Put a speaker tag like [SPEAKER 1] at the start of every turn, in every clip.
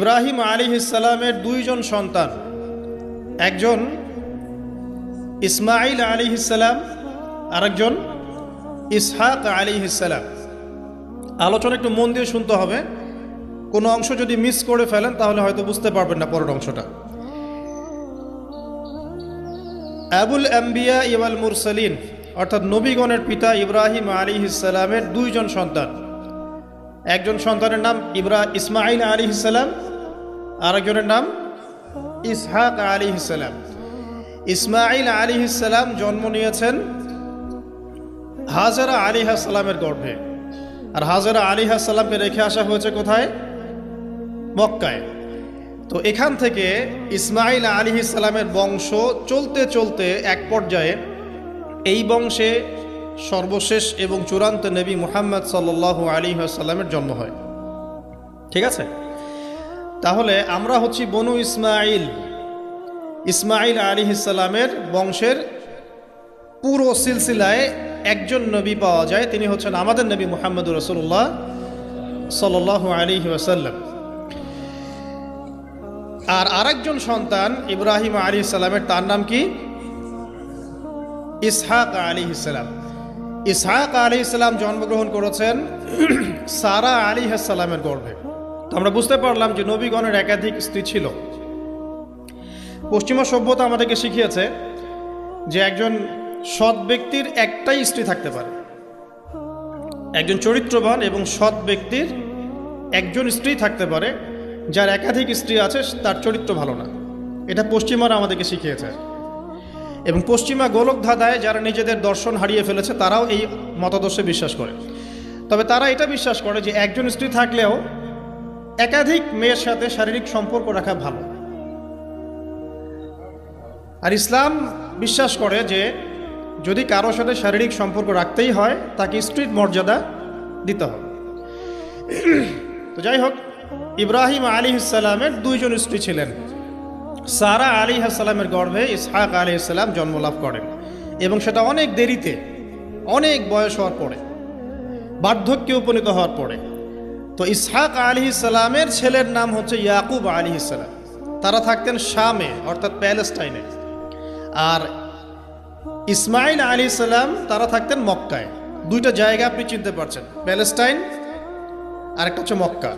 [SPEAKER 1] ইব্রাহিম আলাইহিস সালামের দুইজন সন্তান, একজন ইসমাঈল আলাইহিস সালাম, আরেকজন ইসহাক আলাইহিস সালাম। আলোচনা একটু মন দিয়ে শুনতে হবে, কোনো অংশ যদি মিস করে ফেলেন তাহলে হয়তো বুঝতে পারবেন না পরের অংশটা। আবুল আম্বিয়া ওয়াল মুরসালিন অর্থাৎ নবীগণের পিতা ইব্রাহিম আলাইহিস সালামের দুইজন সন্তান, একজন সন্তানের নাম ইসমাঈল আলাইহিস সালাম, আরেকজনের নাম ইসহাক আলাইহিস সালাম। ইসমাঈল আলাইহিস সালাম জন্ম নিয়েছেন হাজরা আলাইহিস সালামের গর্ভে, আর হাজরা আলাইহিস সালামকে রেখে আসা হয়েছে কোথায়? মক্কায়। তো এখান থেকে ইসমাঈল আলাইহিস সালামের বংশ চলতে চলতে এক পর্যায়ে এই বংশে সর্বশেষ এবং চূড়ান্ত নবী মুহাম্মদ সাল্লাল্লাহু আলাইহি ওয়াসাল্লামের জন্ম হয়। ঠিক আছে, তাহলে আমরা হচ্ছি বনু ইসমাঈল। ইসমাঈল আলাইহিস সালামের বংশের পুরো সিলসিলায় একজন নবী পাওয়া যায়, তিনি হচ্ছেন আমাদের নবী মুহাম্মদুর রাসূলুল্লাহ সাল্লাল্লাহু আলাইহি ওয়াসাল্লাম। আর আরেকজন সন্তান ইব্রাহিম আলাইহিস সালামের, তার নাম কি? ইসহাক আলাইহিস সালাম। ইসহাক আলাইহিস সালাম জন্মগ্রহণ করেছেন সারা আলাইহিস সালামের গর্ভে। তো আমরা বুঝতে পারলাম যে নবীগণের একাধিক স্ত্রী ছিল। পশ্চিমা সভ্যতা আমাদেরকে শিখিয়েছে যে একজন সৎ ব্যক্তির একটাই স্ত্রী থাকতে পারে, একজন চরিত্রবান এবং সৎ ব্যক্তির একজন স্ত্রী থাকতে পারে, যার একাধিক স্ত্রী আছে তার চরিত্র ভালো না। এটা পশ্চিমারা আমাদেরকে শিখিয়েছে, এবং পশ্চিমা গোলক ধাঁধায় যারা নিজেদের দর্শন হারিয়ে ফেলেছে তারাও এই মতাদর্শে বিশ্বাস করে। তবে তারা এটা বিশ্বাস করে যে একজন স্ত্রী থাকলেও একাধিক মেয়ের সাথে শারীরিক সম্পর্ক রাখা ভালো। আর ইসলাম বিশ্বাস করে যে যদি কারোর সাথে শারীরিক সম্পর্ক রাখতেই হয় তাকে স্ত্রীর মর্যাদা দিতে হবে। তো যাই হোক, ইব্রাহিম আলাইহিস সালামের দুইজন স্ত্রী ছিলেন। সারা আলাইহিস সালামের গর্ভে ইসহাক আলাইহিস সালাম জন্মলাভ করেন, এবং সেটা অনেক দেরিতে, অনেক বয়স হওয়ার পরে, বার্ধক্যে উপনীত হওয়ার পরে। তো ইসহাক আলাইহিস সালামের ছেলের নাম হচ্ছে ইয়াকুব আলাইহিস সালাম। তারা থাকতেন শামে অর্থাৎ প্যালেস্টাইনে। আর ইসমাঈল আলাইহিস সালাম তারা থাকতেন মক্কায়। দুইটা জায়গা আপনি চিনতে পারছেন, প্যালেস্টাইন আর একটা হচ্ছে মক্কা।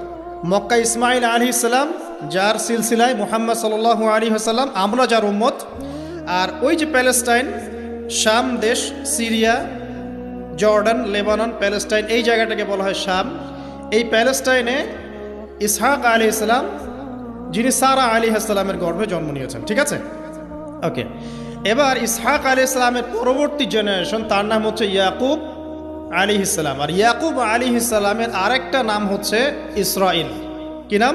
[SPEAKER 1] মক্কা ইসমাঈল আলাইহিস সালাম, যার সিলসিলায় মুহাম্মদ সাল্লাল্লাহু আলাইহি ওয়াসাল্লাম, আমরা যার উম্মত। আর ওই যে প্যালেস্টাইন, শাম দেশ, সিরিয়া, জর্ডান, লেবানন, প্যালেস্টাইন, এই জায়গাটাকে বলা হয় শাম। এই প্যালেস্টাইনে ইসহাক আলাইহিস সালাম, যিনি সারা আলাইহিস সালামের গর্ভে জন্ম নিয়েছেন। ঠিক আছে, ওকে। এবার ইসহাক আলাইহিস সালামের পরবর্তী জেনারেশন, তার নাম হচ্ছে ইয়াকুব আলাইহিস সালাম। আর ইয়াকুব আলাইহিস সালামের আরেকটা নাম হচ্ছে ইসরাইল। কি নাম?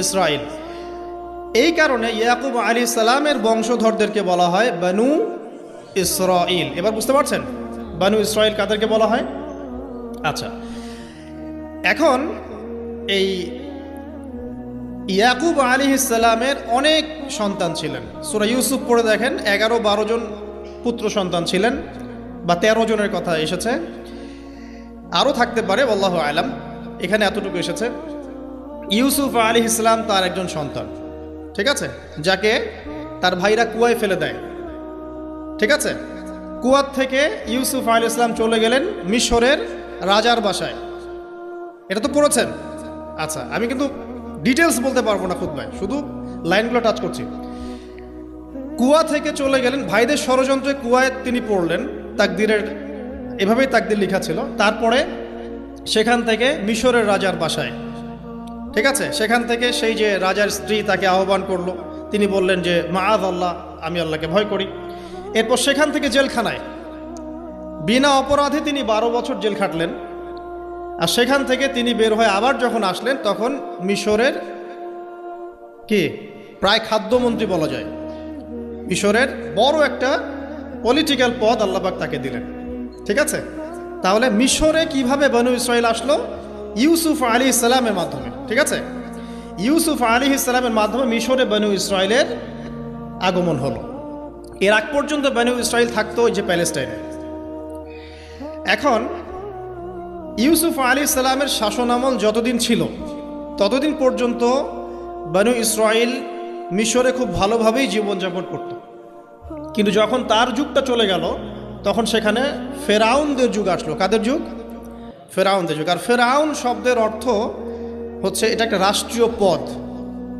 [SPEAKER 1] ইসরাইল। এই কারণে ইয়াকুব আলাইহিস সালামের বংশধরদেরকে বলা হয় বনু ইসরাইল। এবার বুঝতে পারছেন বনু ইসরাইল কাদেরকে বলা হয়? আচ্ছা, এখন এই ইয়াকুব আলাইহিস সালামের অনেক সন্তান ছিলেন। সূরা ইউসুফ পড়ে দেখেন, 11-12 জন পুত্র সন্তান ছিলেন, বা 13 জনের কথা এসেছে, আরও থাকতে পারে, আল্লাহু আলাম। এখানে এতটুকু এসেছে। ইউসুফ আলাইহিস সালাম তার একজন সন্তান, ঠিক আছে, যাকে তার ভাইরা কুয়ায় ফেলে দেয়। ঠিক আছে, কুয়ার থেকে ইউসুফ আলাইহিস সালাম চলে গেলেন মিশরের রাজার বাসায়। এটা তো পড়েছেন। আচ্ছা, আমি কিন্তু ডিটেলস বলতে পারবো না খুতবায়, শুধু লাইনগুলো টাচ করছি। কুয়া থেকে চলে গেলেন, ভাইদের ষড়যন্ত্রে কুয়ায় তিনি পড়লেন। তাকদিরের এভাবেই তাকদির লেখা ছিল। তারপরে সেখান থেকে মিশরের রাজার বাসায়, ঠিক আছে, সেখান থেকে সেই যে রাজার স্ত্রী তাকে আহ্বান করলো। তিনি বললেন যে মাআয আল্লাহ, আমি আল্লাহকে ভয় করি। এরপর সেখান থেকে জেলখানায় বিনা অপরাধে তিনি 12 বছর জেল খাটলেন। আর সেখান থেকে তিনি বের হয়ে আবার যখন আসলেন, তখন মিশরের কি প্রায় খাদ্যমন্ত্রী বলা যায়, মিশরের বড় একটা পলিটিক্যাল পদ আল্লাহ পাক তাকে দিলেন। ঠিক আছে, তাহলে মিশরে কিভাবে বনু ইসরাইল আসলো? ইউসুফ আলাইহিস সালামের মাধ্যমে। ঠিক আছে, ইউসুফ আলাইহিস সালামের মাধ্যমে মিশরে বনু ইসরাইলের আগমন হলো। এর আগ পর্যন্ত বনু ইসরাইল থাকতো ওই যে প্যালেস্টাইনে। এখন ইউসুফ আলাইহিস সালামের শাসনামল যতদিন ছিল ততদিন পর্যন্ত বনু ইসরাইল মিশরে খুব ভালোভাবেই জীবনযাপন করত, কিন্তু যখন তার যুগটা চলে গেল তখন সেখানে ফেরাউনদের যুগ আসলো। কাদের যুগ? ফেরাউনদের যুগ। আর ফেরাউন শব্দের অর্থ হচ্ছে এটা একটা রাষ্ট্রীয় পদ,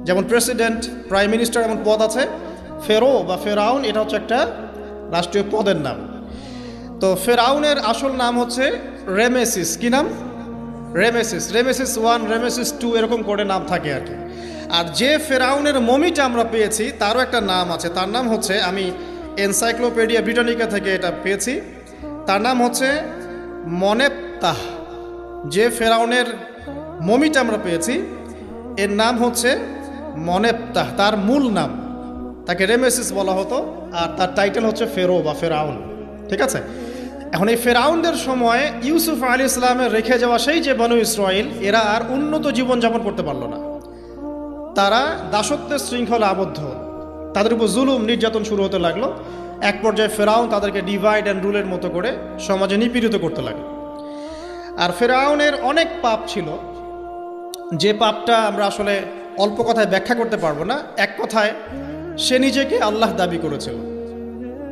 [SPEAKER 1] যেমন প্রেসিডেন্ট, প্রাইম মিনিস্টার এমন পদ আছে। ফেরো বা ফেরাউন এটা হচ্ছে একটা রাষ্ট্রীয় পদের নাম। তো ফেরাউনের আসল নাম হচ্ছে রেমেসিস। কি নাম? রেমেসিস। রেমেসিস 1, রেমেসিস 2 এরকম করে নাম থাকে আর কি। আর যে ফেরাউনের মমিটা আমরা পেয়েছি তারও একটা নাম আছে। তার নাম হচ্ছে, আমি এনসাইক্লোপিডিয়া ব্রিটানিকা থেকে এটা পেয়েছি, তার নাম হচ্ছে মনেপ্তাহ। যে ফেরাউনের মমিটা আমরা পেয়েছি এর নাম হচ্ছে মনেপ্তাহ, তার মূল নাম। তাকে রেমেসিস বলা হতো, আর তার টাইটেল হচ্ছে ফেরো বা ফেরাউন। ঠিক আছে? এখন এই ফেরাউনদের সময় ইউসুফ আলাইহিস সালামের রেখে যাওয়া সেই যে বনু ইসরাইল, এরা আর উন্নত জীবনযাপন করতে পারল না। তারা দাসত্বের শৃঙ্খলা আবদ্ধ, তাদের উপর জুলুম নির্যাতন শুরু হতে লাগলো। এক পর্যায়ে ফেরাউন তাদেরকে ডিভাইড অ্যান্ড রুলের মতো করে সমাজে নিপীড়িত করতে লাগলো। আর ফেরাউনের অনেক পাপ ছিল, যে পাপটা আমরা আসলে অল্প কথায় ব্যাখ্যা করতে পারবো না। এক কথায় সে নিজেকে আল্লাহ দাবি করেছিল।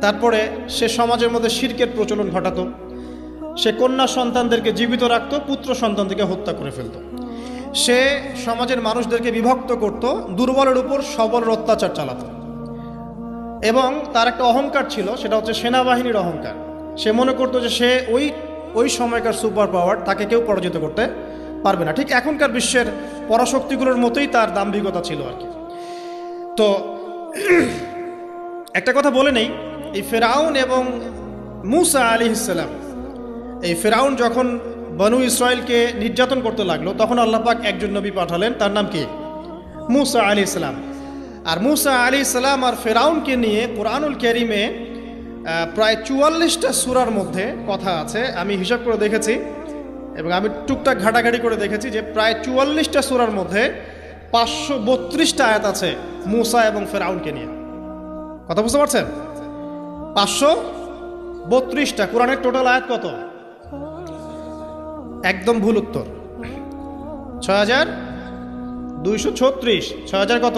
[SPEAKER 1] তারপরে সে সমাজের মধ্যে শিরকের প্রচলন ঘটাতো। সে কন্যা সন্তানদেরকে জীবিত রাখত, পুত্র সন্তানদেরকে হত্যা করে ফেলত। সে সমাজের মানুষদেরকে বিভক্ত করত, দুর্বলের উপর সবলের অত্যাচার চালাতো। এবং তার একটা অহংকার ছিল, সেটা হচ্ছে সেনাবাহিনীর অহংকার। সে মনে করতো যে সে ওই সময়কার সুপার পাওয়ার, তাকে কেউ পরাজিত করতে পারবে না। ঠিক এখনকার বিশ্বের পরাশক্তিগুলোর মতোই তার দাম্ভিকতা ছিল আর কি। তো একটা কথা বলে নেই, এই ফেরাউন এবং মূসা আলাইহিস সালাম, এই ফেরাউন যখন বনু ইসরাইলকে নির্যাতন করতে লাগলো তখন আল্লাহ পাক একজন নবী পাঠালেন, তার নাম কি? মূসা আলাইহিস সালাম। আর মূসা আলাইহিস সালাম আর ফেরাউনকে নিয়ে কোরআনুল কারীমে প্রায় 44টা সূরার মধ্যে কথা আছে। আমি হিসাব করে দেখেছি এবং আমি টুকটাক ঘাটাঘাটি করে দেখেছি যে প্রায় 44টা সূরার মধ্যে 532টা আয়াত আছে মূসা এবং ফেরাউনকে নিয়ে। কথা বুঝতে পারছেন? 532টা। কোরআনের টোটাল আয়াত কত? একদম ভুল উত্তর, 6236। 6000 কত?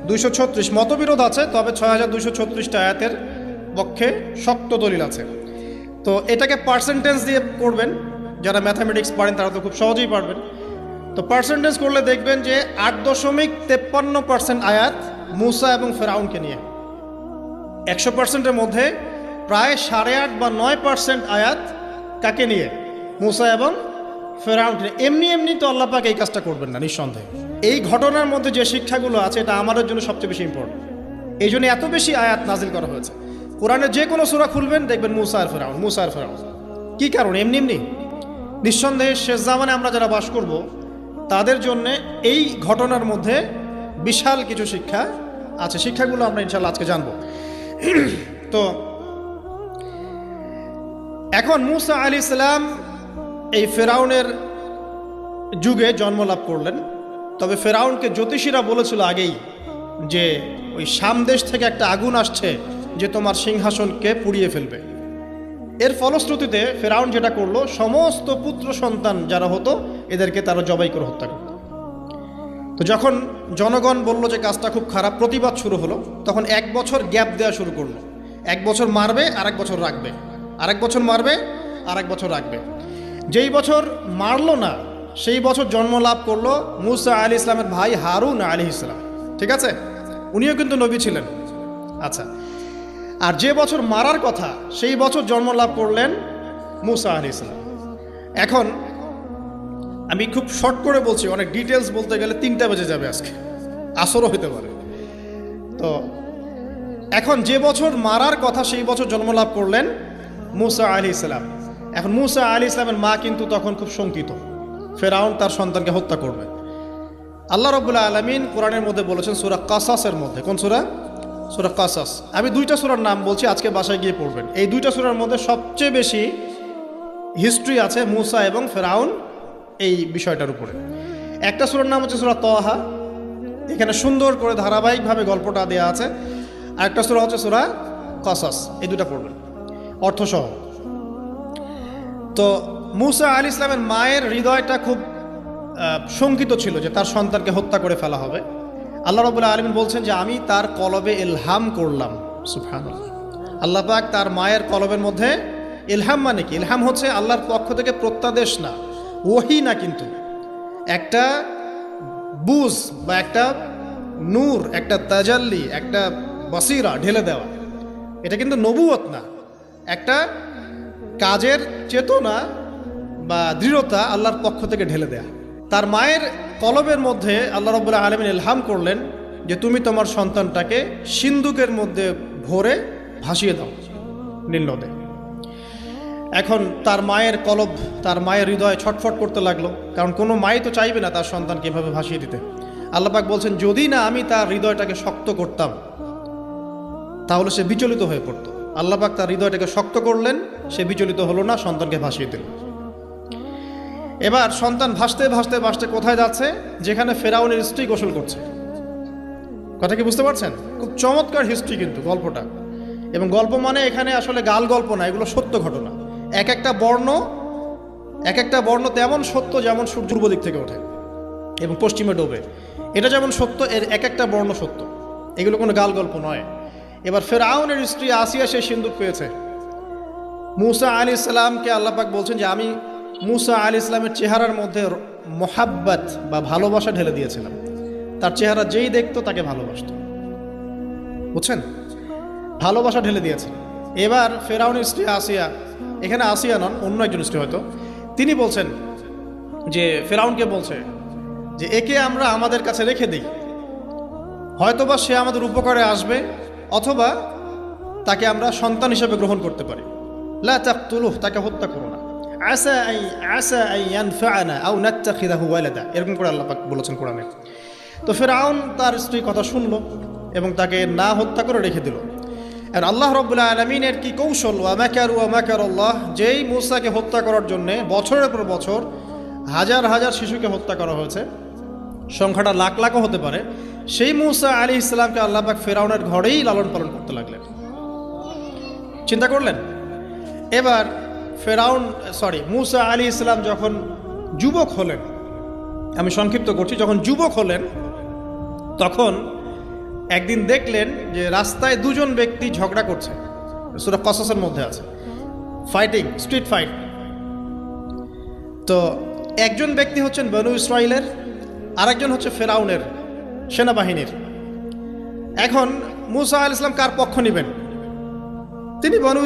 [SPEAKER 1] 236। মতবিরোধ আছে, তবে 6236টা আয়াতের পক্ষে শক্ত দলিল আছে। তো এটাকে পার্সেন্টেজ দিয়ে করবেন, যারা ম্যাথামেটিক্স পারেন তারা তো খুব সহজেই পারবেন। তো পার্সেন্টেজ করলে দেখবেন যে 8.53% আয়াত মূসা এবং ফেরাউনকে নিয়ে। 100%-এর মধ্যে প্রায় 8.5 বা 9% আয়াত কাকে নিয়ে? মূসা এবং ফেরাউনকে নিয়ে। এমনি এমনি তো আল্লাহ পাক এই কাজটা করবেন না নিঃসন্দেহে। এই ঘটনার মধ্যে যে শিক্ষাগুলো আছে এটা আমাদের জন্য সবচেয়ে বেশি ইম্পর্টেন্ট। এই জন্য এত বেশি আয়াত নাজিল করা হয়েছে। কোরআনে যে কোনো সূরা খুলবেন দেখবেন মূসা আর ফেরাউন, মূসা আর ফেরাউন। কী কারণে? এমনি এমনি? নিঃসন্দেহে শেষ জামানে আমরা যারা বাস করব তাদের জন্য এই ঘটনার মধ্যে বিশাল কিছু শিক্ষা আছে। শিক্ষাগুলো আমরা ইনশাআল্লাহ আজকে জানব। তো এখন মূসা আলাইহিস সালাম এই ফেরাউনের যুগে জন্ম লাভ করলেন। তবে ফেরাউনকে জ্যোতিষীরা বলেছিল আগেই যে ওই শাম দেশ থেকে একটা আগুন আসছে যে তোমার সিংহাসনকে পুড়িয়ে ফেলবে। এর ফলশ্রুতিতে ফেরাউন যেটা করলো, সমস্ত পুত্র সন্তান যারা হতো এদেরকে তারা জবাই করে হত্যা করত। তো যখন জনগণ বলল যে কাজটা খুব খারাপ, প্রতিবাদ শুরু হলো, তখন 1 বছর গ্যাপ দেওয়া শুরু করলো। 1 বছর মারবে আর 1 বছর রাখবে, আর 1 বছর মারবে আর 1 বছর রাখবে। যেই বছর মারলো না সেই বছর জন্ম লাভ করলো মূসা আলাইহিস সালামের ভাই হারুন আলাইহিস সালাম। ঠিক আছে? উনিও কিন্তু নবী ছিলেন। আচ্ছা, আর যে বছর মারার কথা সেই বছর জন্ম লাভ করলেন মূসা আলাইহিস সালাম। এখন আমি খুব শর্ট করে বলছি, অনেক ডিটেলস বলতে গেলে 3টা বেজে যাবে, আজকে আসরও হতে পারে। তো এখন যে বছর মারার কথা সেই বছর জন্ম লাভ করলেন মূসা আলাইহিস সালাম। এখন মূসা আলাইহিস সালামের মা কিন্তু তখন খুব শঙ্কিত, ফেরাউন তার সন্তানকে হত্যা করবে। আল্লাহ রাব্বুল আলামিন কোরআনের মধ্যে বলেছেন সূরা কাসাসের মধ্যে। কোন সূরা? সূরা কাসাস। আমি 2টা সূরার নাম বলছি, আজকে বাসায় গিয়ে পড়বেন। এই 2টা সূরার মধ্যে সবচেয়ে বেশি হিস্ট্রি আছে মূসা এবং ফেরাউন এই বিষয়টার উপরে। একটা সূরার নাম হচ্ছে সূরা তাহা, এখানে সুন্দর করে ধারাবাহিকভাবে গল্পটা দেওয়া আছে। আর একটা সূরা হচ্ছে সূরা কাসাস। এই 2টা পড়বেন অর্থসহ। তো মূসা আলাইহিস সালামের মায়ের হৃদয়টা খুব শঙ্কিত ছিল যে তার সন্তানকে হত্যা করে ফেলা হবে। আল্লাহ রাব্বুল আলামিন বলছেন যে আমি তার কলবে ইলহাম করলাম। সুবহানাল্লাহ। আল্লাহ পাক তার মায়ের কলবের মধ্যে ইলহাম, মানে কি? ইলহাম হচ্ছে আল্লাহর পক্ষ থেকে প্রত্যাদেশ না, ওহী না, কিন্তু একটা বুঝ বা একটা নূর, একটা তাজাল্লি, একটা বসিরা ঢেলে দেওয়া। এটা কিন্তু নবুয়ত না, একটা কাজের চেতনা বা দৃঢ়তা আল্লাহর পক্ষ থেকে ঢেলে দেয়া। তার মায়ের কলবের মধ্যে আল্লাহ রাব্বুল আলামিন ইলহাম করলেন যে তুমি তোমার সন্তানটাকে সিন্দুকের মধ্যে ভরে ভাসিয়ে দাও নীল নদে। এখন তার মায়ের কলব, তার মায়ের হৃদয় ছটফট করতে লাগলো, কারণ কোনো মাই তো চাইবে না তার সন্তানকে এভাবে ভাসিয়ে দিতে। আল্লাহ পাক বলছেন যদি না আমি তার হৃদয়টাকে শক্ত করতাম তাহলে সে বিচলিত হয়ে পড়তো। আল্লাহ পাক তার হৃদয়টাকে শক্ত করলেন, সে বিচলিত হলো না, সন্তানকে ভাসিয়ে দিল। এবার সন্তান ভাসতে ভাসতে ভাসতে কোথায় যাচ্ছে? যেখানে ফেরাউনের স্ত্রী গোসল করছে। কথা কি বুঝতে পারছেন? খুব চমৎকার হিস্ট্রি কিন্তু গল্পটা। এবং গল্প মানে এখানে আসলে গাল গল্প না, এগুলো সত্য ঘটনা। এক একটা বর্ণ তেমন সত্য যেমন সূর্য পূর্ব দিক থেকে ওঠে এবং পশ্চিমে ডোবে, এটা যেমন সত্য, এর এক একটা বর্ণ সত্য। এগুলো কোনো গাল গল্প নয়। এবার ফেরাউনের স্ত্রী আসিয়া সে সিন্দুক পেয়েছে। মূসা আলাইহিস সালামকে আল্লাহ পাক বলছেন যে আমি মূসা আলাইহিস সালামের চেহারার মধ্যে মোহাব্বত বা ভালোবাসা ঢেলে দিয়েছিলাম। তার চেহারা যেই দেখতো তাকে ভালোবাসত, বুঝছেন? ভালোবাসা ঢেলে দিয়েছে। এবার ফেরাউনের স্ত্রী আসিয়া, এখানে আসিয়া নন, অন্য একজন স্ত্রী হয়তো, তিনি বলছেন যে ফেরাউনকে বলছে যে একে আমরা আমাদের কাছে রেখে দিই, হয়তোবা সে আমাদের উপকারে আসবে, অথবা তাকে আমরা সন্তান হিসেবে গ্রহণ করতে পারি। লা তাকতুলুহু, তাকে হত্যা করো না। আসা আন ইয়ানফা'না আও নাত্তাখিযাহু ওয়ালাদা, এরকম করে আল্লাহ পাক বলেছেন কোরআনে। তো ফেরাউন তার স্ত্রীর কথা শুনলো এবং তাকে না হত্যা করে রেখে দিল। আর আল্লাহ রাব্বুল আলামিনের কি কৌশল! ওয়া মাকারু ওয়া মাকারাল্লাহ, যেই মূসাকে হত্যা করার জন্য বছরের পর বছর হাজার হাজার শিশুকে হত্যা করা হয়েছে, সংখ্যাটা লাখ লাখও হতে পারে, সেই মূসা আলাইহিস সালামকে আল্লাহ পাক ফেরাউনের ঘরেই লালন পালন করতে লাগলেন। চিন্তা করলেন? এবার মূসা আলাইহিস সালাম যখন যুবক হলেন, আমি সংক্ষিপ্ত করছি, যখন যুবক হলেন তখন একদিন দেখলেন যে রাস্তায় দুজন ব্যক্তি ঝগড়া করছে। সূরা কসসের মধ্যে আছে, ফাইটিং, স্ট্রিট ফাইট। তো একজন ব্যক্তি হচ্ছেন বনু ইসরাইলের, আরেকজন হচ্ছে ফেরাউনের সেনাবাহিনীর। এখন মূসা আলাইহিস সালাম কার পক্ষ নেবেন? তিনি বনু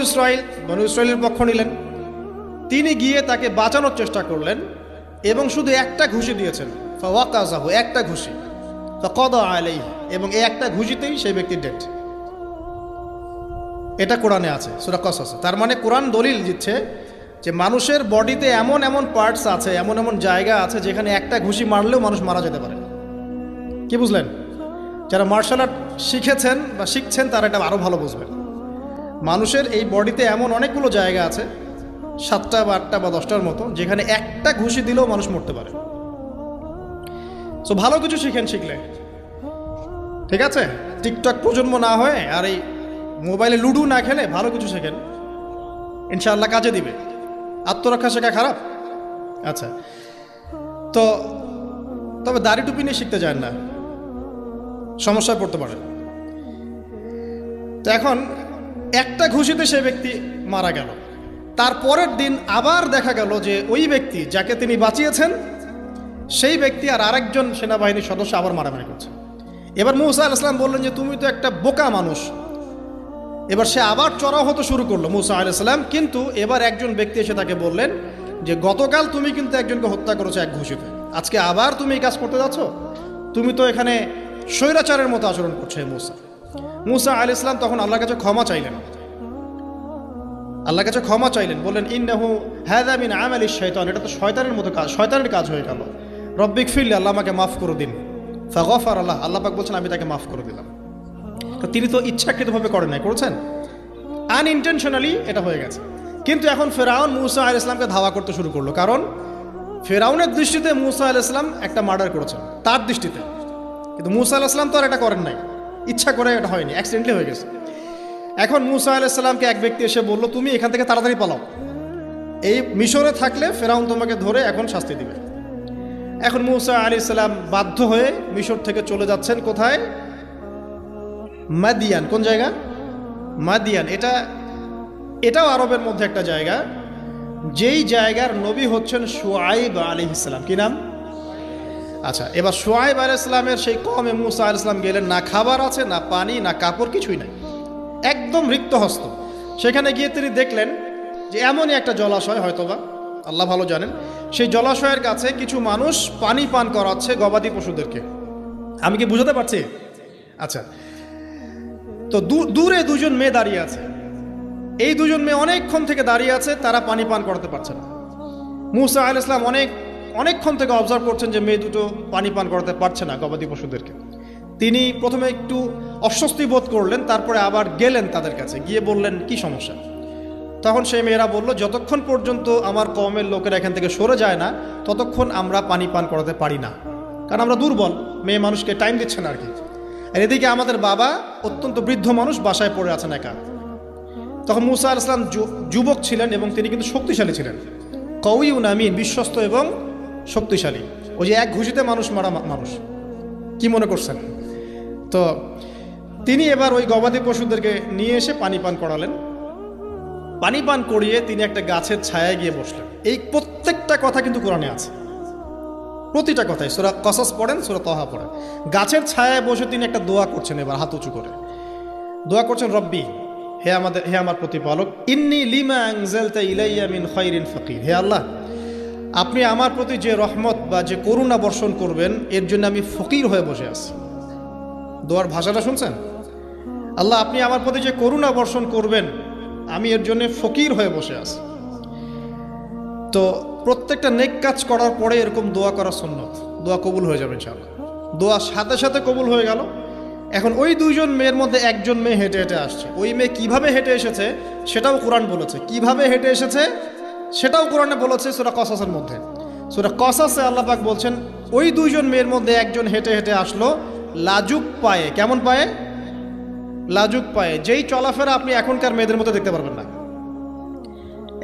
[SPEAKER 1] ইসরাইলের পক্ষ নিলেন। তিনি গিয়ে তাকে বাঁচানোর চেষ্টা করলেন এবং শুধু একটা ঘুষি দিয়েছেন, ফাওয়াকাযাহু, একটা ঘুষি, ফাকাদা আলাইহি, এবং এই একটা ঘুষিতেই সেই ব্যক্তি ডেড। এটা কোরআনে আছে সূরা কসস। তার মানে কোরআন দলিল দিচ্ছে যে মানুষের বডিতে এমন এমন পার্টস আছে, এমন এমন জায়গা আছে যেখানে একটা ঘুষি মারলেও মানুষ মারা যেতে পারে। কি বুঝলেন? যারা মার্শাল আর্ট শিখেছেন বা শিখছেন তারা এটা আরও ভালো বুঝবেন। মানুষের এই বডিতে এমন অনেকগুলো জায়গা আছে, 7টা বা 8টা বা 10টার মতো, যেখানে একটা ঘুষি দিলেও মানুষ মরতে পারে। সো ভালো কিছু শিখলে, ঠিক আছে? টিকটক প্রজন্ম না হয়ে আর এই মোবাইলে লুডো না খেলে ভালো কিছু শেখেন, ইনশাআল্লাহ কাজে দিবে। আত্মরক্ষা শেখা খারাপ? আচ্ছা, তো তবে দাড়ি টুপি নিয়ে শিখতে যান না, সমস্যায় পড়তে পারেন। তো এখন একটা ঘুষিতে সে ব্যক্তি মারা গেল। তারপরের দিন আবার দেখা গেল যে ওই ব্যক্তি যাকে তিনি বাঁচিয়েছেন সেই ব্যক্তি আর আরেকজন সেনাবাহিনীর সদস্য আবার মারামারি করছে। এবার মূসা আলাইহিস সালাম বললেন যে তুমি তো একটা বোকা মানুষ। এবার সে আবার চড়াও হতে শুরু করলো মূসা আলাইহিস সালাম, কিন্তু এবার একজন ব্যক্তি এসে তাকে বললেন যে গতকাল তুমি কিন্তু একজনকে হত্যা করেছো এক ঘুষিতে, আজকে আবার তুমি এই কাজ করতে যাচ্ছ, তুমি তো এখানে স্বৈরাচারের মতো আচরণ করছো। মূসা আলাইহিস সালাম তখন আল্লাহর কাছে ক্ষমা চাইলেন, বললেন ইন্নাহু হাযা মিন আমালিশ শাইতান, এটা তো শয়তানের মতো কাজ, শয়তানের কাজ হয়ে গেল। রব্বিক ফিরলি, আল্লাহ আমাকে মাফ করে দিন। ফাগফার আল্লাহ, আল্লাহ পাক বলছেন আমি তাকে মাফ করে দিলাম। তো তিনি তো ইচ্ছাকৃতভাবে করেন নাই, করেছেন আনইনটেনশনালি, এটা হয়ে গেছে। কিন্তু এখন ফেরাউন মূসা আলাইহিস সালামকে ধাওয়া করতে শুরু করলো, কারণ ফেরাউনের দৃষ্টিতে মূসা আলাইহিস সালাম একটা মার্ডার করেছেন তার দৃষ্টিতে, কিন্তু মূসা আলাইহিস সালাম তো আর এটা করেন নাই, ইচ্ছা করে এটা হয়নি, অ্যাক্সিডেন্টলি হয়ে গেছে। এখন মূসা আলাইহিস সালামকে এক ব্যক্তি এসে বলল তুমি এখান থেকে তাড়াতাড়ি পালাও, এই মিশরে থাকলে ফেরাউন তোমাকে ধরে এখন শাস্তি দিবে। এখন মূসা আলাইহিস সালাম বাধ্য হয়ে মিশর থেকে চলে যাচ্ছেন কোথায়? মাদিয়ান। কোন জায়গা? মাদিয়ান। এটাও আরবের মধ্যে একটা জায়গা, যেই জায়গার নবী হচ্ছেন শুআইব আলাইহিস সালাম। কি নাম? আচ্ছা, এবার শুআইব আলাইহিস সালামের সেই কওমে মূসা আলাইহিস সালাম গেলেন, না খাবার আছে, না পানি, না কাপড়, কিছুই নাই, একদম রিক্ত হস্ত। সেখানে গিয়ে তিনি দেখলেন যে এমনই একটা জলাশয়, হয়তোবা আল্লাহ ভালো জানেন, সেই জলাশয়ের কাছে কিছু মানুষ পানি পান করাচ্ছে গবাদি পশুদেরকে। আমি কি বুঝাতে পারছি? আচ্ছা, তো দূরে দুজন মেয়ে দাঁড়িয়ে আছে। এই দুজন মেয়ে অনেকক্ষণ থেকে দাঁড়িয়ে আছে, তারা পানি পান করাতে পারছে না। মূসা আলাইহিস সালাম অনেকক্ষণ থেকে অবজার্ভ করছেন যে মেয়ে দুটো পানি পান করাতে পারছে না গবাদি পশুদেরকে। তিনি প্রথমে একটু অস্বস্তি বোধ করলেন, তারপরে আবার গেলেন তাদের কাছে, গিয়ে বললেন কি সমস্যা। তখন সেই মেয়েরা বলল, যতক্ষণ পর্যন্ত আমার কওমের লোকেরা এখান থেকে সরে যায় না, ততক্ষণ আমরা পানি পান করাতে পারি না, কারণ আমরা দুর্বল, মেয়ে মানুষকে টাইম দিচ্ছে না আর কি। আর এদিকে আমাদের বাবা অত্যন্ত বৃদ্ধ মানুষ, বাসায় পড়ে আছেন একা। তখন মূসা আলাইহিস সালাম যুবক ছিলেন এবং তিনি কিন্তু শক্তিশালী ছিলেন, কওয়িউন আমিন, বিশ্বস্ত এবং শক্তিশালী। ওই যে এক ঘুষিতে মানুষ মারা মানুষ, কি মনে করছেন? তো তিনি এবার ওই গবাদি পশুদেরকে নিয়ে এসে পানি পান করালেন। পানি পান করিয়ে তিনি একটা গাছের ছায়ায় গিয়ে বসলেন। এই প্রত্যেকটা কথা কিন্তু কোরআনে আছে, প্রতিটা কথাই। সূরা কসস পড়েন, সূরা তাহা পড়েন। গাছের ছায়ায় বসে তিনি একটা দোয়া করছেন, এবার হাত উঁচু করে দোয়া করছেন, রব্বি, হে আমার প্রতিপালক, ইন্নী লিমা আনজালতা ইলাইয়া মিন খায়রিন ফাকির। হে আল্লাহ, আপনি আমার প্রতি যে রহমত বা যে করুণা বর্ষণ করবেন, এর জন্য আমি ফকির হয়ে বসে আছি। দোয়ার ভাষাটা শুনছেন? আল্লাহ, আপনি আমার প্রতি যে করুণা বর্ষণ করবেন, আমি এর জন্য ফকির হয়ে বসে আছি। তো প্রত্যেকটা নেক কাজ করার পরে এরকম দোয়া করা সুন্নত, দোয়া কবুল হয়ে যাবে ইনশাআল্লাহ। দোয়া সাথে সাথে কবুল হয়ে গেল। এখন ওই দুইজন মেয়ের মধ্যে একজন মেয়ে হেঁটে হেঁটে আসছে। ওই মেয়ে কিভাবে হেঁটে এসেছে সেটাও কোরআন বলেছে, কিভাবে হেঁটে এসেছে সেটাও কোরআনে বলেছে সূরা কসসের মধ্যে। সূরা কসসে আল্লাহ পাক বলছেন, ওই দুইজন মেয়ের মধ্যে একজন হেঁটে হেঁটে আসলো লাজুক পায়ে। কেমন পায়ে? লাজুক পায়ে। যেই চলাফেরা আপনি এখনকার মেয়েদের মধ্যে দেখতে পারবেন না।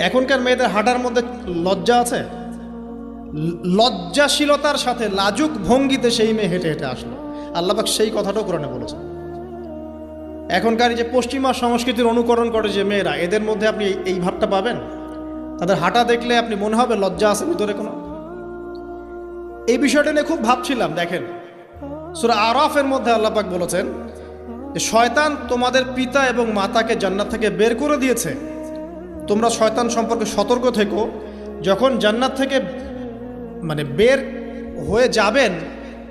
[SPEAKER 1] এখনকার মেয়েদের হাঁটার মধ্যে লজ্জা আছে, লজ্জাশীলতার সাথে লাজুক ভঙ্গিতে সেই মেয়ে হেঁটে হেঁটে আসলো। আল্লাহ পাক সেই কথাটাও কোরআনে বলেছেন। এখনকার যে পশ্চিমা সংস্কৃতির অনুকরণ করে যে মেয়েরা, এদের মধ্যে আপনি এই ভাবটা পাবেন। তাদের হাঁটা দেখলে আপনি মনে হবে লজ্জা আছে ভিতরে কোনো। এই বিষয়টা নিয়ে খুব ভাবছিলাম। দেখেন, সূরা আরাফের মধ্যে আল্লাহ পাক বলেছেন যে শয়তান তোমাদের পিতা এবং মাতাকে জান্নাত থেকে বের করে দিয়েছে, তোমরা শয়তান সম্পর্কে সতর্ক থেকো। যখন জান্নাত থেকে বের হয়ে যাবেন,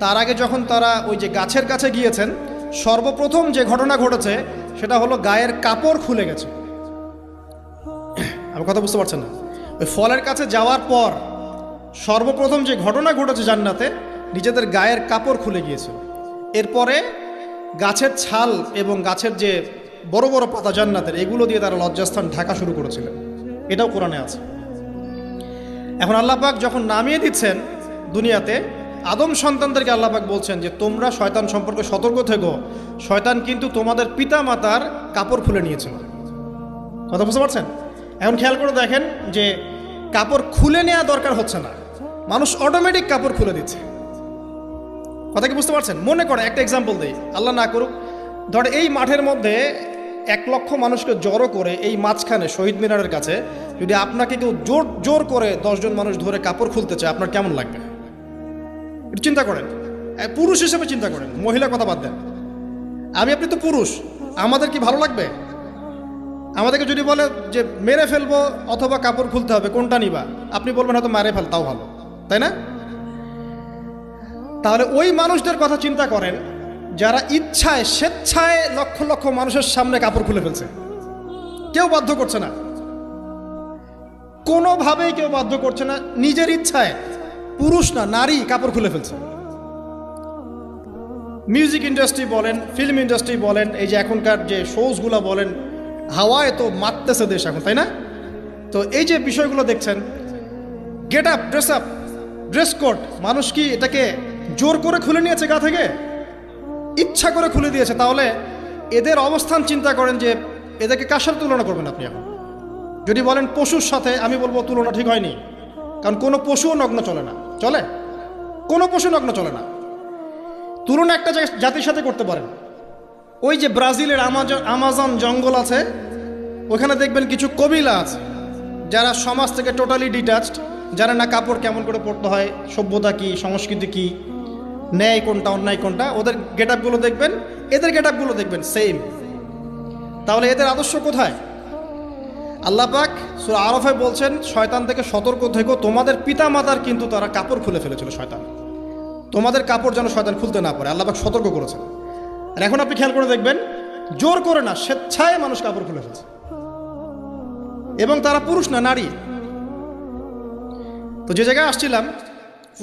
[SPEAKER 1] তার আগে যখন তারা ওই যে গাছের কাছে গিয়েছেন, সর্বপ্রথম যে ঘটনা ঘটেছে সেটা হলো গায়ের কাপড় খুলে গেছে। আমার কথা বুঝতে পারছেন না? ওই ফলের কাছে যাওয়ার পর সর্বপ্রথম যে ঘটনা ঘটেছে জান্নাতে, নিজেদের গায়ের কাপড় খুলে গিয়েছিল। এরপরে গাছের ছাল এবং গাছের যে বড় বড় পাতা জান্নাতের, এগুলো দিয়ে তারা লজ্জাস্থান ঢাকা শুরু করেছিলেন। এটাও কোরআনে আছে। এখন আল্লাহ পাক যখন নামিয়ে দিচ্ছেন দুনিয়াতে, আদম সন্তানদেরকে আল্লাহ পাক বলছেন যে তোমরা শয়তান সম্পর্কে সতর্ক থেকো, শয়তান কিন্তু তোমাদের পিতা মাতার কাপড় খুলে নিয়েছিল। কথা বুঝতে পারছেন? এখন খেয়াল করে দেখেন যে কাপড় খুলে নেওয়া দরকার হচ্ছে না, মানুষ অটোমেটিক কাপড় খুলে দিচ্ছে। কথা কি বুঝতে পারছেন? মনে করে একটা এক্সাম্পল দিই, আল্লাহ না করুক, ধর এই মাঠের মধ্যে 1 লক্ষ মানুষকে জড়ো করে এই মাঝখানে শহীদ মিনারের কাছে যদি আপনাকে কেউ জোর করে 10 জন মানুষ ধরে কাপড় খুলতে চায়, আপনার কেমন লাগবে? একটু চিন্তা করেন, পুরুষ হিসেবে চিন্তা করেন, মহিলার কথা বাদ দেন। আপনি তো পুরুষ, আমাদের কি ভালো লাগবে? আমাদেরকে যদি বলে যে মেরে ফেলবো অথবা কাপড় খুলতে হবে, কোনটা নিবা? আপনি বলবেন হয়তো মারে ফেল, তাও ভালো, তাই না? তাহলে ওই মানুষদের কথা চিন্তা করেন যারা ইচ্ছায় স্বেচ্ছায় লক্ষ লক্ষ মানুষের সামনে কাপড় খুলে ফেলছে। কেউ বাধ্য করছে না, কোনোভাবেই কেউ বাধ্য করছে না, নিজের ইচ্ছায় পুরুষ না নারী কাপড় খুলে ফেলছে। মিউজিক ইন্ডাস্ট্রি বলেন, ফিল্ম ইন্ডাস্ট্রি বলেন, এই যে এখনকার যে শোজগুলো বলেন, হাওয়ায় তো মারতেছে দেশ এখন, তাই না? তো এই যে বিষয়গুলো দেখছেন, get up, dress up, dress code, মানুষ কি এটাকে জোর করে খুলে নিয়েছে গা থেকে? ইচ্ছা করে খুলে দিয়েছে। তাহলে এদের অবস্থান চিন্তা করেন যে এদেরকে কার সাথে তুলনা করবেন আপনি? এখন যদি বলেন পশুর সাথে, আমি বলবো তুলনা ঠিক হয়নি, কারণ কোনো পশুও নগ্ন চলে না। চলে? কোনো পশু নগ্ন চলে না। তুলনা একটা জাতির সাথে করতে পারেন, ওই যে ব্রাজিলের আমাজন জঙ্গল আছে, ওখানে দেখবেন কিছু কবিলা আছে যারা সমাজ থেকে টোটালি ডিটাচড, যারা না কাপড় কেমন করে পরতে হয়, সভ্যতা কি, সংস্কৃতি কি, ন্যায় কোনটা অন্যায় কোনটা, ওদের গেট আপগুলো দেখবেন, এদের গেট আপগুলো দেখবেন সেম। তাহলে এদের আদর্শ কোথায়? আল্লাহ পাক সূরা আরাফে বলছেন, শয়তান থেকে সতর্ক থেকো, তোমাদের পিতা মাতার কিন্তু তারা কাপড় খুলে ফেলেছিল শয়তান, তোমাদের কাপড় যেন শয়তান খুলতে না পারে, আল্লাহ পাক সতর্ক করেছেন। আর এখন আপনি খেয়াল করে দেখবেন, জোর করে না, স্বেচ্ছায় মানুষ কাপড় খুলে ফেলছে, এবং তারা পুরুষ না, নারী। তো যে জায়গায় আসছিলাম,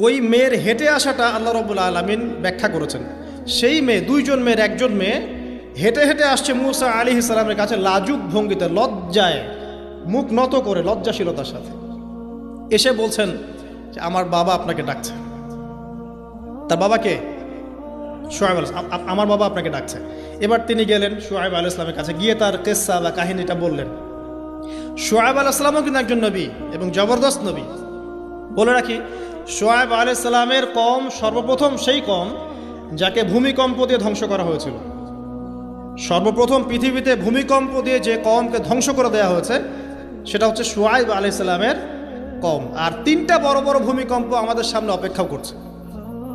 [SPEAKER 1] ওই মেয়ের হেঁটে আসাটা আল্লাহ রাব্বুল আলামিন ব্যাখ্যা করেছেন। সেই মেয়ে, দুইজন মেয়ের একজন মেয়ে হেঁটে হেঁটে আসছে মূসা আলাইহিস সালামের কাছে লাজুক ভঙ্গিতে, লজ্জায় মুখ নত করে, লজ্জাশীলতার সাথে এসে বলছেন যে আমার বাবা আপনাকে ডাকছে। তার বাবাকে শুআয়ব আলাইহিস সালাম, আমার বাবা আপনাকে ডাকছে। এবার তিনি গেলেন শুআয়ব আলাইহিস সালামের কাছে, গিয়ে তার কিসসা বা কাহিনীটা বললেন। শুআয়ব আলাইহিস সালামও কিন্তু একজন নবী এবং জবরদস্ত নবী। বলে রাখি, শুআয়ব আলাইহিস সালামের কওম সর্বপ্রথম সেই কওম যাকে ভূমিকম্প দিয়ে ধ্বংস করা হয়েছিল। সর্বপ্রথম পৃথিবীতে ভূমিকম্প দিয়ে যে কওমকে ধ্বংস করে দেওয়া হয়েছে সেটা হচ্ছে শুআয়ব আলাইহিস সালামের কওম। আর তিনটা বড় বড় ভূমিকম্প আমাদের সামনে অপেক্ষা করছে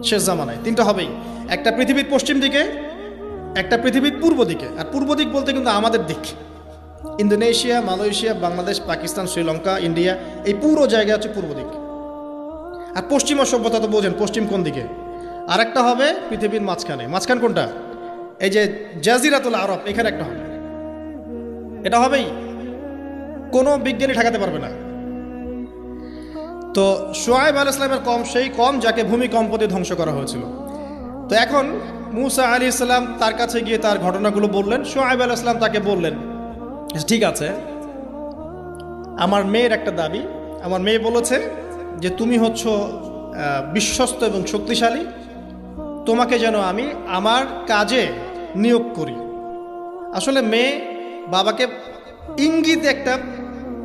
[SPEAKER 1] শেষ জামানায়। তিনটা হবেই, একটা পৃথিবীর পশ্চিম দিকে, একটা পৃথিবীর পূর্ব দিকে। আর পূর্ব দিক বলতে কিন্তু আমাদের দিক, Indonesia, Malaysia, Bangladesh, Pakistan, Sri Lanka, India, এই পুরো জায়গা হচ্ছে পূর্ব দিক। আর পশ্চিমা সভ্যতা তো বোঝেন পশ্চিম কোন দিকে। আর একটা হবে পৃথিবীর মাঝখানে। মাঝখান কোনটা? এই যে জাজিরাতুল আরব, এখানে একটা হবে। এটা হবেই, কোনো বিজ্ঞানী ঠেকাতে পারবে না। তো শুআয়ব আলাইহিস সালামের কওম সেই কওম যাকে ভূমিকম্প দিয়ে ধ্বংস করা হয়েছিল। তো এখন মূসা আলাইহিস সালাম তার কাছে গিয়ে তার ঘটনাগুলো বললেন। শুআয়ব আলাইহিস সালাম তাকে বললেন, ঠিক আছে, আমার মেয়ের একটা দাবি, আমার মেয়ে বলেছে যে তুমি হচ্ছ বিশ্বস্ত এবং শক্তিশালী, তোমাকে যেন আমি আমার কাজে নিয়োগ করি। আসলে মেয়ে বাবাকে ইঙ্গিতে একটা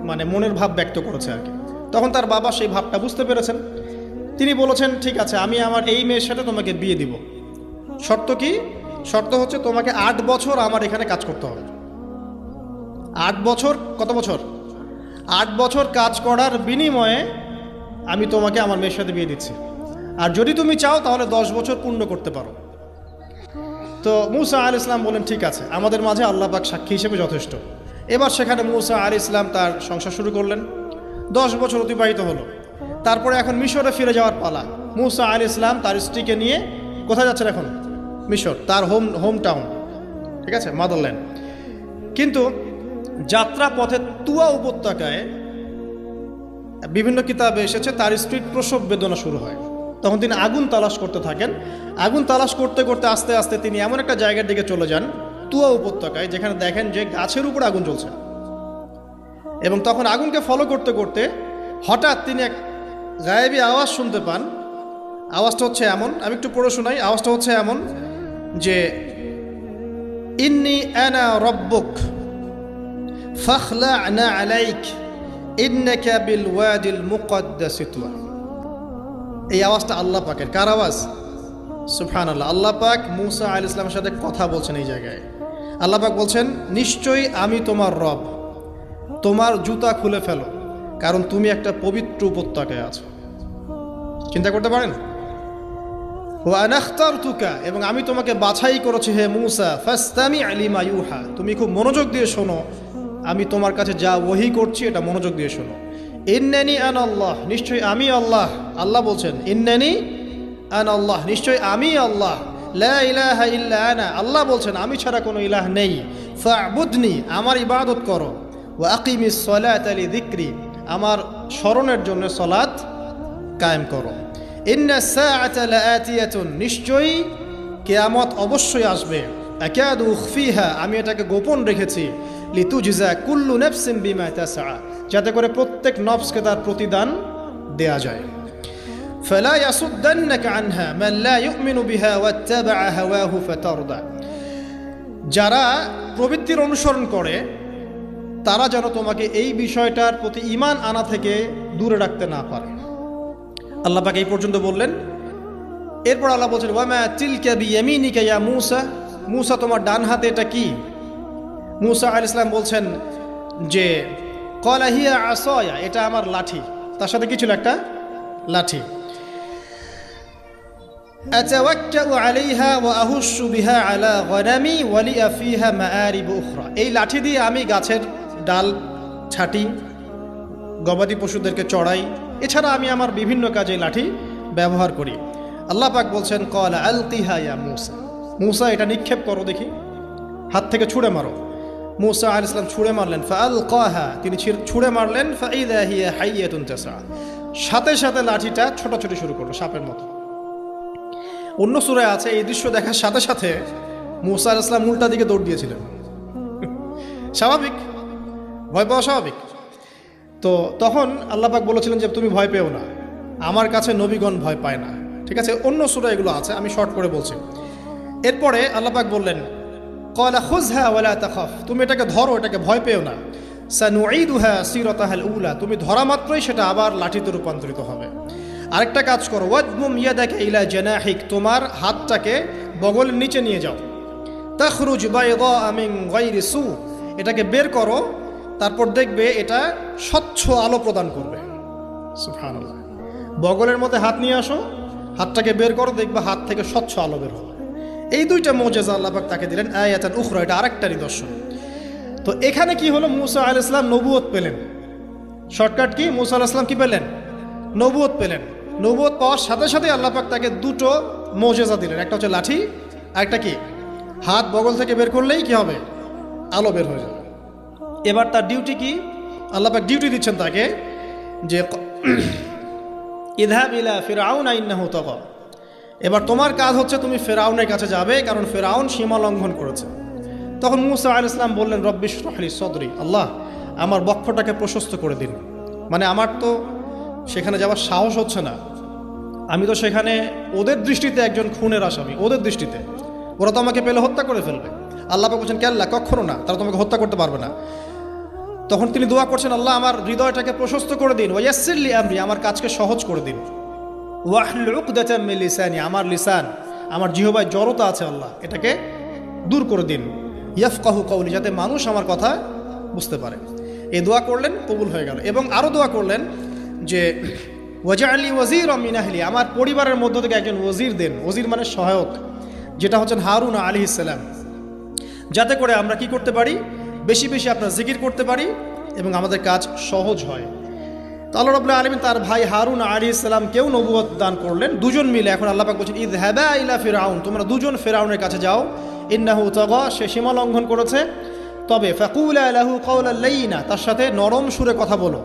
[SPEAKER 1] মানে মনের ভাব ব্যক্ত করেছে আর কি। তখন তার বাবা সেই ভাবটা বুঝতে পেরেছেন। তিনি বলেছেন, ঠিক আছে, আমি আমার এই মেয়ের সাথে তোমাকে বিয়ে দিব। শর্ত কি? শর্ত হচ্ছে তোমাকে 8 বছর আমার এখানে কাজ করতে হবে। 8 বছর, কত বছর? 8 বছর কাজ করার বিনিময়ে আমি তোমাকে আমার মেয়ের সাথে বিয়ে দিচ্ছি। আর যদি তুমি চাও তাহলে 10 বছর পূর্ণ করতে পারো। তো মূসা আলাইহিস সালাম বলেন, ঠিক আছে, আমাদের মাঝে আল্লাহ পাক সাক্ষী হিসেবে যথেষ্ট। এবার সেখানে মূসা আলাইহিস সালাম তার সংসার শুরু করলেন। 10 বছর অতিবাহিত হলো। তারপরে এখন মিশরে ফিরে যাওয়ার পালা। মূসা আলাইহিস সালাম তার স্ত্রীকে নিয়ে কোথায় যাচ্ছেন এখন? মিশর, তার হোম টাউন, ঠিক আছে, মাদারল্যান্ড। কিন্তু যাত্রা পথে তুয়া উপত্যকায় বিভিন্ন কিতাবে এসেছে তার স্ত্রীর প্রসব বেদনা শুরু হয়। তখন তিনি আগুন তালাশ করতে থাকেন। আগুন তালাশ করতে করতে আস্তে আস্তে তিনি এমন একটা জায়গার দিকে চলে যান, তুয়া উপত্যকায়, যেখানে দেখেন যে গাছের উপর আগুন জ্বলছে। এবং তখন আগুনকে ফলো করতে করতে হঠাৎ তিনি এক গায়েবী আওয়াজ শুনতে পান। আওয়াজটা হচ্ছে এমন, আমি একটু পড়ে শোনাই। আওয়াজটা হচ্ছে এমন যে, ইন্নী আনা রব্বুক ফাখলা'না আলাইক ইন্নাকা বিল ওয়াদিল মুকদ্দাস তুয়া। এই আওয়াজটা আল্লাহ পাকের। কার আওয়াজ? সুবহানাল্লাহ। আল্লাহ পাক মূসা আলাইহিস সালামের সাথে কথা বলছেন এই জায়গায়। আল্লাহ পাক বলছেন, নিশ্চয়ই আমি তোমার রব, তোমার জুতা খুলে ফেলো, কারণ তুমি একটা পবিত্র উপত্যকায় আছো। চিন্তা করতে পারেন? ওয়া আনা ইখতারতুকা, এবং আমি তোমাকে বাছাই করেছি হে মূসা, ফাসতামি' লিমা ইউহা, তুমি খুব মনোযোগ দিয়ে শোনো, আমি তোমার কাছে যা ওহী করছি এটা মনোযোগ দিয়ে শোনো। ইন্নানি আনা আল্লাহ, নিশ্চয়ই আমি আল্লাহ। আল্লাহ বলছেন, ইন্নানি আনা আল্লাহ, নিশ্চয়ই আমি আল্লাহ। লা ইলাহা ইল্লা আনা, আল্লাহ বলছেন আমি ছাড়া কোনো ইলাহ নেই। ফা'বুদনি, আমার ইবাদত করো। ওয়া আকিমিস সালাতা লিযিকরি, আমার স্মরণের জন্য সালাত কায়েম করো। ইন্নাস সাআতা লাআতিয়াতুন, নিশ্চয়ই কিয়ামত অবশ্যই আসবে। আকাদু উখফিহা, আমি এটাকে গোপন রেখেছি। লিতুজজা কুল্লু নাফসিন বিমা তাসআ, যাতে করে প্রত্যেক নফসকে তার প্রতিদান দেয়া যায়। ফালা ইয়াসুদ্দান্নাকা আনহা মান লা ইউমিনু বিহা ওয়াত্তাবা'a হাওয়াহু ফাতারদা, যারা প্রবৃত্তির অনুসরণ করে তারা যেন তোমাকে এই বিষয়টার প্রতি ঈমান আনা থেকে দূরে রাখতে না পারে। আল্লাহ পাক এই পর্যন্ত বললেন এরপর আল্লাহ বলছেন ওয়ামা তিলকা বিয়ামিনিকা ইয়া মূসা, মূসা তোমার ডান হাতে এটা কি? মূসা আলাইহিস সালাম বলছেন যে ক্বালা হিয়া আসায়া, এটা আমার লাঠি। তার সাথে কি ছিল? একটা লাঠি। আতাওয়াক্কাউ আলাইহা ওয়া আহুশু বিহা আলা গনামি ওয়া লিয়া ফিহা মাআরিব উখরা, এই লাঠি দিয়ে আমি গাছের ডাল ছাঁটি, গবাদি পশুদেরকে চড়াই, এছাড়া আমি আমার বিভিন্ন কাজে লাঠি ব্যবহার করি। আল্লাহ পাক বলছেন ক্বালা আলকিহা ইয়া মূসা, মূসা এটা নিক্ষেপ করো দেখি, হাত থেকে ছুঁড়ে মারো। মূসা আলাইহিস সালাম ছুঁড়ে মারলেন, ফাআলকাহা, তিনি ছুঁড়ে মারলেন, ফাইযা হিয়া হাইয়াতুন তাসআ, সাথে সাথে লাঠিটা ছোটাছুটি শুরু করলো সাপের মতো। অন্য সূরায় আছে এই দৃশ্য দেখার সাথে সাথে মূসা আলাইহিস সালাম উল্টা দিকে দৌড় দিয়েছিলেন। স্বাভাবিক, ভয় পাওয়া স্বাভাবিক। তো তখন আল্লাহ পাক বলেছিলেন যে তুমি ভয় পেও না, আমার কাছে নবীগণ ভয় পায় না। ঠিক আছে, অন্য সূরা এগুলো আছে, আমি শর্ট করে বলছি। এরপরে আল্লাহ পাক বললেন ক্বালা খুযহা ওয়া লা তাখাফ, তুমি এটাকে ধরো, এটাকে ভয় পেও না। সানুঈদুহা সিরাতাহাল উলা, তুমি ধরা মাত্রই সেটা আবার লাঠিতে রূপান্তরিত হবে। আরেকটা কাজ করো, ওয়াদমুম ইয়াদাকা ইলা জানাহিক, তোমার হাতটাকে বগলের নিচে নিয়ে যাও। তাখরুজ বাইদা মিন গায়রি সু, এটাকে বের করো, তারপর দেখবে এটা স্বচ্ছ আলো প্রদান করবে। সুবহানাল্লাহ, বগলের মধ্যে হাত নিয়ে আসো, হাতটাকে বের করো, দেখবে হাত থেকে স্বচ্ছ আলো বের হবে। এই দুইটা মুজিজা আল্লাহ পাক তাকে দিলেন, আয়াতান উখরা, এটা আরেকটা নিদর্শন। তো এখানে কি হলো? মূসা আলাইহিস সালাম নবুয়ত পেলেন। Shortcut key? মূসা আলাইহিস সালাম কি পেলেন? নবুয়ত পেলেন। নবুয়ত পাওয়ার সাথে সাথে আল্লাহ পাক তাকে দুটো মুজিজা দিলেন, একটা হচ্ছে লাঠি, আর একটা কি? হাত বগল থেকে বের করলেই কি হবে? আলো বের হয়ে যাবে। এবার তার ডিউটি কি? আল্লাহ পাক ডিউটি দিচ্ছেন তাকে যে ইযহাব ইলা ফিরআউন ইন্নাহু তাগা, এবার তোমার কাজ হচ্ছে তুমি ফেরাউনের কাছে যাবে, কারণ ফেরাউন সীমা লঙ্ঘন করেছে। তখন মূসা আলাইহিস সালাম বললেন রব্বি ইশরাহ লি সদরি, আল্লাহ আমার বক্ষটাকে প্রশস্ত করে দিন। মানে আমার তো সেখানে যাওয়ার সাহস হচ্ছে না, আমি তো সেখানে ওদের দৃষ্টিতে একজন খুনের আসামি, ওদের দৃষ্টিতে ওরা তো আমাকে পেলে হত্যা করে ফেলবে। আল্লাহ পাক বলছেন কেল্লা, কখনো না, তারা তোমাকে হত্যা করতে পারবে না। তখন তিনি দোয়া করছেন, আল্লাহ আমার হৃদয়টাকে প্রশস্ত করে দিন, ওয়া ইয়াসসির লি আমরি, আমার কাজকে সহজ করে দিন, ওয়াহলুল উকদাতাম মিন লিসানি, আমার লিসান, আমার জিহ্বায় জড়তা আছে আল্লাহ, এটাকে দূর করে দিন, ইয়াফকাহু কওলি, যাতে মানুষ আমার কথা বুঝতে পারে। এই দোয়া করলেন, কবুল হয়ে গেল। এবং আরও দোয়া করলেন যে ওয়াজআলি ওয়াজিরাম মিন আহলি, আমার পরিবারের মধ্য থেকে একজন ওয়াজির দেন, ওয়াজির মানে সহায়ক, যেটা হচ্ছেন হারুন আলাইহিস সালাম, যাতে করে আমরা কি করতে পারি? বেশি বেশি আপনার জিকির করতে পারি এবং আমাদের কাজ সহজ হয়। তো আল্লাহ রাব্বুল আলামিন তার ভাই হারুন আলাইহিস সালামকেও নবুয়ত দান করলেন, দুজন মিলে। এখন আল্লাহ পাক বলছেন ইযহাবা ইলা ফিরআউন, তোমরা দুজন ফিরআউনের কাছে যাও, ইন্নাহু তাগা, সে সীমা লঙ্ঘন করেছে, তবে ফাকুলা লাহু কাওলাল লাইয়িনা, তার সাথে নরম সুরে কথা বলো,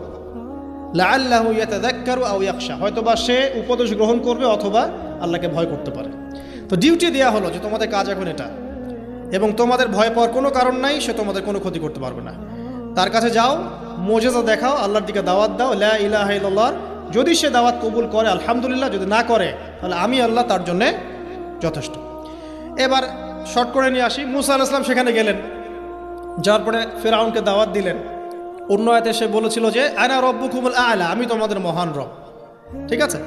[SPEAKER 1] লাআল্লাহু ইয়াতাযাক্কারু আও ইয়াখশা, হয়তোবা সে উপদেশ গ্রহণ করবে অথবা আল্লাহকে ভয় করতে পারে। তো ডিউটি দেওয়া হলো যে তোমাদের কাজ এখন এটা, এবং তোমাদের ভয় পাওয়ার কোনো কারণ নাই, সে তোমাদের কোনো ক্ষতি করতে পারবে না। তার কাছে যাও, মুজিজা দেখাও, আল্লাহর দিকে দাওয়াত দাও, লা ইলাহা ইল্লাল্লাহ। যদি সে দাওয়াত কবুল করে আলহামদুলিল্লাহ, যদি না করে তাহলে আমি আল্লাহ তার জন্যে যথেষ্ট। এবার শর্ট করে নিয়ে আসি, মূসা আলাইহিস সালাম সেখানে গেলেন, যার পরে ফিরআউনকে দাওয়াত দিলেন। অন্য আয়াতে সে বলেছিল যে আনা রব্বুকুমুল আ'লা, আমি তোমাদের মহান রব। ঠিক আছে,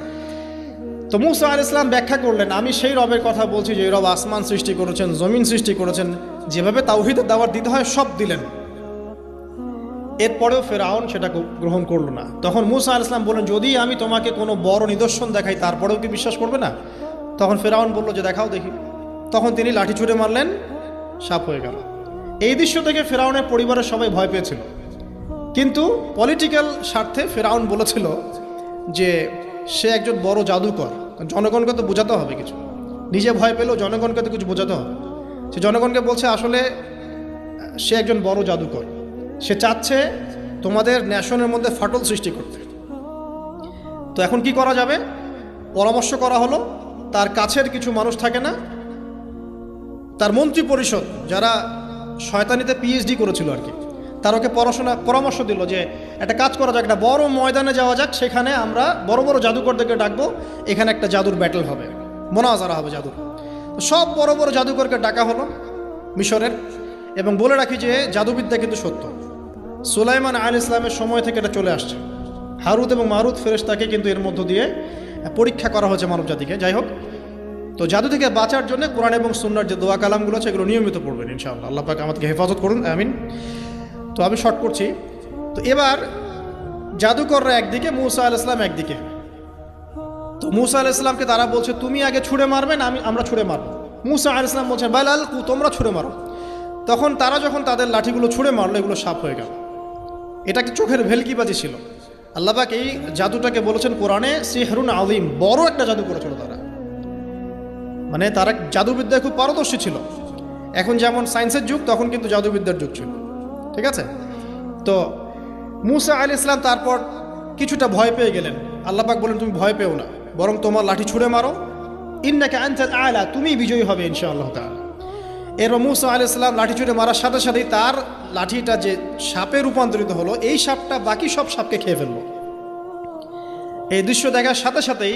[SPEAKER 1] তো মূসা আলাইহিস সালাম ব্যাখ্যা করলেন, আমি সেই রবের কথা বলছি যে রব আসমান সৃষ্টি করেছেন, জমিন সৃষ্টি করেছেন, যেভাবে তাওহীদের দাওয়াত দিতে হয় সব দিলেন। এরপরেও ফেরাউন সেটা গ্রহণ করলো না। তখন মূসা আলাইহিস সালাম বললেন, যদি আমি তোমাকে কোনো বড় নিদর্শন দেখাই তারপরেও কি বিশ্বাস করবে না? তখন ফেরাউন বলল যে দেখাও দেখি। তখন তিনি লাঠি ছুঁড়ে মারলেন, সাপ হয়ে গেল। এই দৃশ্য থেকে ফেরাউনের পরিবারের সবাই ভয় পেয়েছিল, কিন্তু পলিটিক্যাল স্বার্থে ফেরাউন বলেছিল যে সে একজন বড় জাদুকর, জনগণকে তো বোঝাতে হবে কিছু, নিজে ভয় পেলেও জনগণকে তো কিছু বোঝাতে হবে। সে জনগণকে বলছে আসলে সে একজন বড় জাদুকর, সে চাচ্ছে তোমাদের ন্যাশনের মধ্যে ফাটল সৃষ্টি করতে। তো এখন কি করা যাবে? পরামর্শ করা হলো, তার কাছের কিছু মানুষ থাকে না, তার মন্ত্রী পরিষদ যারা শয়তানিতে পিএইচডি করেছিল আর কি, তার ওকে পরামর্শ দিল যে একটা কাজ করা যাক, একটা বড় ময়দানে যাওয়া যাক, সেখানে আমরা বড় বড় জাদুকরদেরকে ডাকবো, এখানে একটা জাদুর ব্যাটল হবে, মোনাজারা হবে জাদুর। সব বড় বড় জাদুকরকে ডাকা হলো মিশরের। এবং বলে রাখি যে জাদুবিদ্যা কিন্তু সত্য, সুলাইমান আলাইহিস সালামের সময় থেকে এটা চলে আসছে। হারুত এবং মারুত ফেরেশতাকে কিন্তু এর মধ্য দিয়ে পরীক্ষা করা হয়েছে মানব জাতিকে। যাই হোক, তো জাদু থেকে বাঁচার জন্য কোরআন এবং সুন্নাহর যে দোয়া কালামগুলো আছে এগুলো নিয়মিত পড়বেন ইনশাআল্লাহ। আল্লাহ পাক আমাদেরকে হেফাজত করুন, আমিন। তো আমি শর্ট করছি। তো এবার জাদুকররা একদিকে, মূসা আলাইহিস সালাম একদিকে। তো মূসা আলাইহিস সালামকে তারা বলছে তুমি আগে ছুঁড়ে মারবেন, আমরা ছুঁড়ে মারব। মূসা আলাইহিস সালাম বলছেন বাল আলকু, তোমরা ছুঁড়ে মারো। তখন তারা যখন তাদের লাঠিগুলো ছুঁড়ে মারলো এগুলো সাপ হয়ে গেল। এটা কি চোখের ভেলকিবাজি ছিল? আল্লাহ পাক এই জাদুটাকে বলেছেন কোরআনে সিহরুন আযীম, বড় একটা জাদু করেছিল তারা। মানে তারা জাদুবিদ্যায় খুব পারদর্শী ছিল। এখন যেমন সায়েন্সের যুগ, তখন কিন্তু জাদুবিদ্যার যুগ ছিল, ঠিক আছে? তো মূসা আলাইহিস সালাম তারপর কিছুটা ভয় পেয়ে গেলেন। আল্লাহ পাক বলেন তুমি ভয় পেও না, বরং তোমার লাঠি ছুঁড়ে মারো, ইন্নাকা আনতাল আ'লা, তুমিই বিজয়ী হবে ইনশাআল্লাহ তাআলা। এরপর মূসা আলাইহিস সালাম লাঠি ছুঁড়ে মারার সাথে সাথেই তার লাঠিটা যে সাপে রূপান্তরিত হলো, এই সাপটা বাকি সব সাপকে খেয়ে ফেললো। এই দৃশ্য দেখার সাথে সাথেই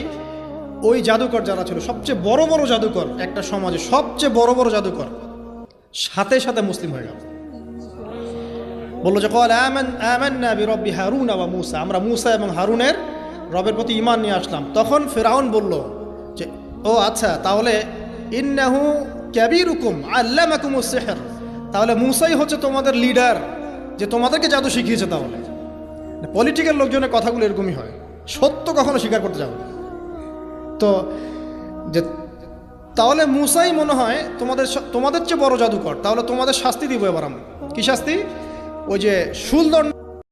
[SPEAKER 1] ওই জাদুকর যারা ছিল, সবচেয়ে বড় বড় জাদুকর, একটা সমাজে সবচেয়ে বড় বড় জাদুকর, সাথে সাথে মুসলিম হয়ে গেল। বললো যে ক্বাল আমান্না বিরব্বি হারুন ওয়া মূসা, আমরা মূসা এবং হারুনের রবের প্রতি ঈমান নিয়ে আসলাম। তখন ফিরআউন বলল যে ও আচ্ছা, তাহলে ইন্নাহু কাবীরুকুম আল্লামাকুমুস সিহর, তাহলে মূসাই হচ্ছে তোমাদের লিডার, যে তোমাদেরকে জাদু শিখিয়েছে। তাহলে পলিটিক্যাল লোকজনের কথাগুলো এরকমই হয়, সত্য কখনো স্বীকার করতে যাবে না। তো যে তাহলে মূসাই মনে হয় তোমাদের চেয়ে বড় জাদুকর, তাহলে তোমাদের শাস্তি দিব এবার আমরা। কি শাস্তি? ওই যে শুলদণ্ড